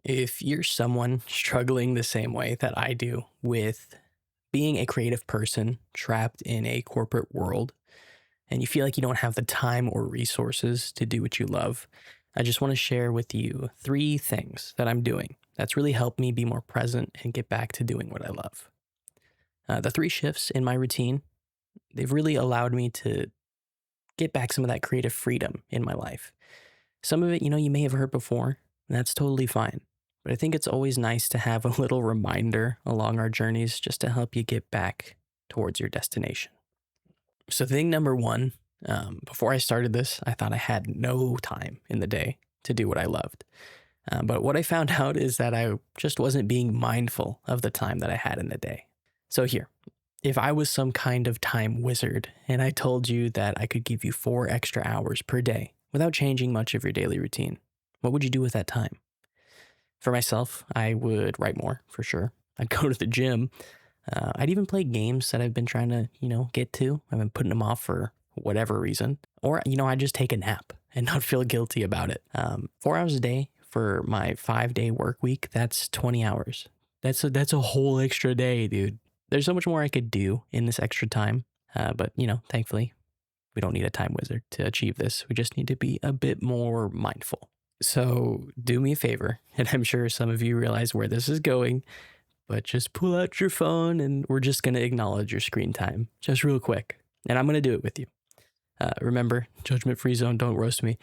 If you're someone struggling the same way that I do with being a creative person trapped in a corporate world, and you feel like you don't have the time or resources to do what you love, I just want to share with you three things that I'm doing that's really helped me be more present and get back to doing what I love. The three shifts in my routine, they've really allowed me to get back some of that creative freedom in my life. Some of it, you may have heard before, and that's totally fine. But I think it's always nice to have a little reminder along our journeys just to help you get back towards your destination. So, thing number one, before I started this, I thought I had no time in the day to do what I loved. But what I found out is that I just wasn't being mindful of the time that I had in the day. So, here, if I was some kind of time wizard and I told you that I could give you 4 extra hours per day without changing much of your daily routine, what would you do with that time? For myself, I would write more for sure. I'd go to the gym. I'd even play games that I've been trying to, get to. I've been putting them off for whatever reason. Or, I'd just take a nap and not feel guilty about it. 4 hours a day for my 5-day work week, that's 20 hours. That's a whole extra day, dude. There's so much more I could do in this extra time. But, thankfully, we don't need a time wizard to achieve this. We just need to be a bit more mindful. So do me a favor, and I'm sure some of you realize where this is going, but just pull out your phone and we're just going to acknowledge your screen time just real quick. And I'm going to do it with you. Remember, judgment free zone, don't roast me.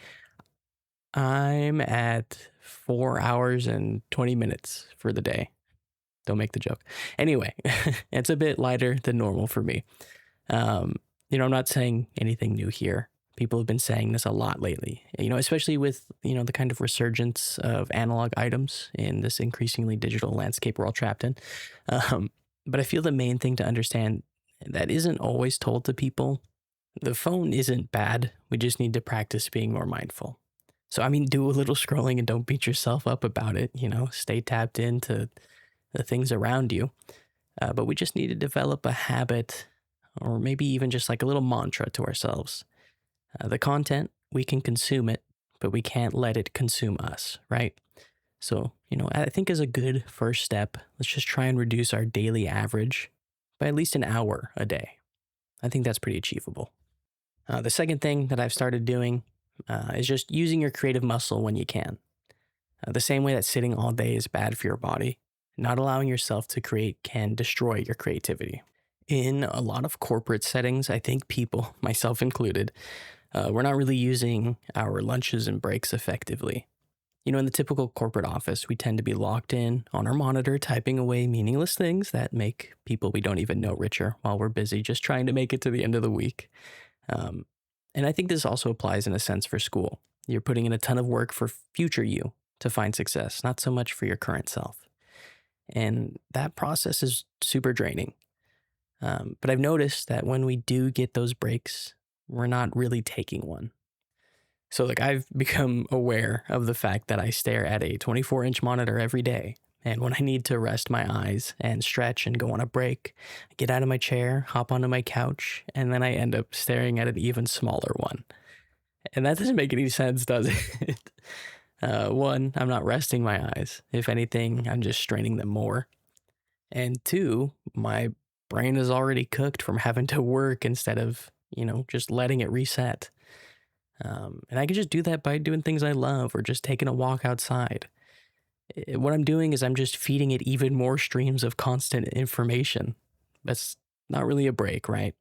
I'm at 4 hours and 20 minutes for the day. Don't make the joke. Anyway, it's a bit lighter than normal for me. I'm not saying anything new here. People have been saying this a lot lately, especially with, the kind of resurgence of analog items in this increasingly digital landscape we're all trapped in. But I feel the main thing to understand that isn't always told to people. The phone isn't bad. We just need to practice being more mindful. So, do a little scrolling and don't beat yourself up about it. Stay tapped into the things around you. But we just need to develop a habit or maybe even just like a little mantra to ourselves. The content, we can consume it, but we can't let it consume us, right? So, I think as a good first step, let's just try and reduce our daily average by at least an hour a day. I think that's pretty achievable. The second thing that I've started doing is just using your creative muscle when you can. The same way that sitting all day is bad for your body, not allowing yourself to create can destroy your creativity. In a lot of corporate settings, I think people, myself included, we're not really using our lunches and breaks effectively. In the typical corporate office, we tend to be locked in on our monitor, typing away meaningless things that make people we don't even know richer while we're busy just trying to make it to the end of the week. And I think this also applies in a sense for school. You're putting in a ton of work for future you to find success, not so much for your current self. And that process is super draining. But I've noticed that when we do get those breaks, we're not really taking one. So I've become aware of the fact that I stare at a 24-inch monitor every day. And when I need to rest my eyes and stretch and go on a break, I get out of my chair, hop onto my couch, and then I end up staring at an even smaller one. And that doesn't make any sense, does it? One, I'm not resting my eyes. If anything, I'm just straining them more. And two, my brain is already cooked from having to work instead of, just letting it reset. And I can just do that by doing things I love or just taking a walk outside. What I'm doing is I'm just feeding it even more streams of constant information. That's not really a break, right?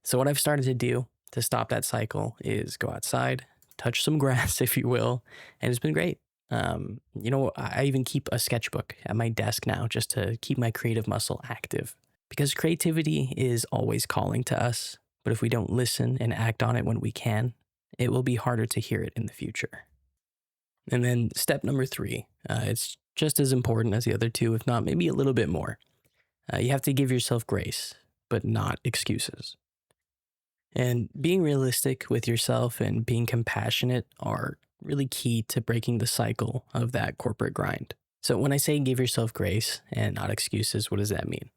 So what I've started to do to stop that cycle is go outside, touch some grass, if you will, and it's been great. I even keep a sketchbook at my desk now just to keep my creative muscle active. Because creativity is always calling to us, but if we don't listen and act on it when we can, it will be harder to hear it in the future. And then step number 3, it's just as important as the other two, if not maybe a little bit more. You have to give yourself grace, but not excuses. And being realistic with yourself and being compassionate are really key to breaking the cycle of that corporate grind. So when I say give yourself grace and not excuses, what does that mean?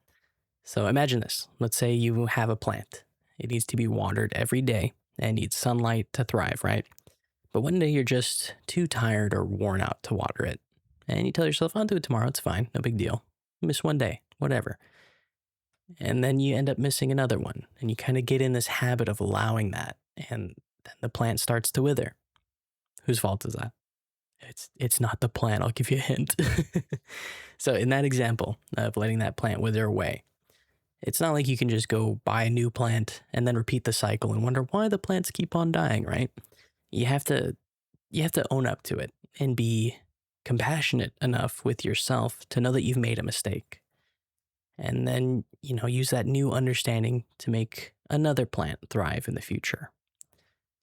So imagine this. Let's say you have a plant. It needs to be watered every day and needs sunlight to thrive, right? But one day you're just too tired or worn out to water it. And you tell yourself, I'll do it tomorrow. It's fine. No big deal. Miss one day, whatever. And then you end up missing another one. And you kind of get in this habit of allowing that. And then the plant starts to wither. Whose fault is that? It's not the plant. I'll give you a hint. So in that example of letting that plant wither away, it's not like you can just go buy a new plant and then repeat the cycle and wonder why the plants keep on dying, right? You have to own up to it and be compassionate enough with yourself to know that you've made a mistake. And then, use that new understanding to make another plant thrive in the future.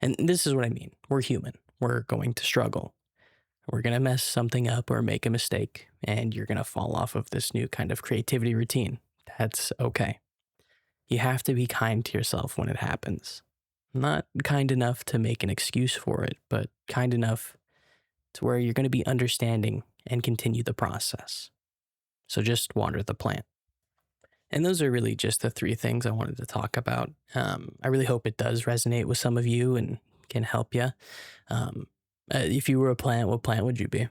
And this is what I mean. We're human. We're going to struggle. We're going to mess something up or make a mistake, and you're going to fall off of this new kind of creativity routine. That's okay. You have to be kind to yourself when it happens. Not kind enough to make an excuse for it, but kind enough to where you're going to be understanding and continue the process. So just water the plant. And those are really just the three things I wanted to talk about. I really hope it does resonate with some of you and can help you. If you were a plant, what plant would you be?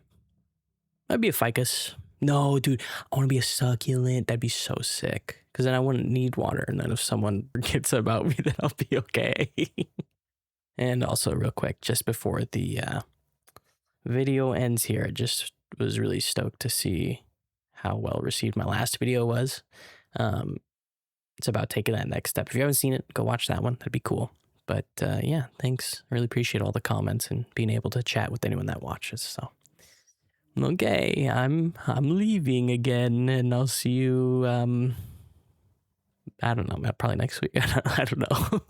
I'd be a ficus. No, dude, I want to be a succulent. That'd be so sick. Because then I wouldn't need water. And then if someone forgets about me, then I'll be okay. And also, real quick, just before the video ends here, I just was really stoked to see how well received my last video was. It's about taking that next step. If you haven't seen it, go watch that one. That'd be cool. But yeah, thanks. I really appreciate all the comments and being able to chat with anyone that watches. So, okay, I'm leaving again, and I'll see you. I don't know, probably next week. I don't know.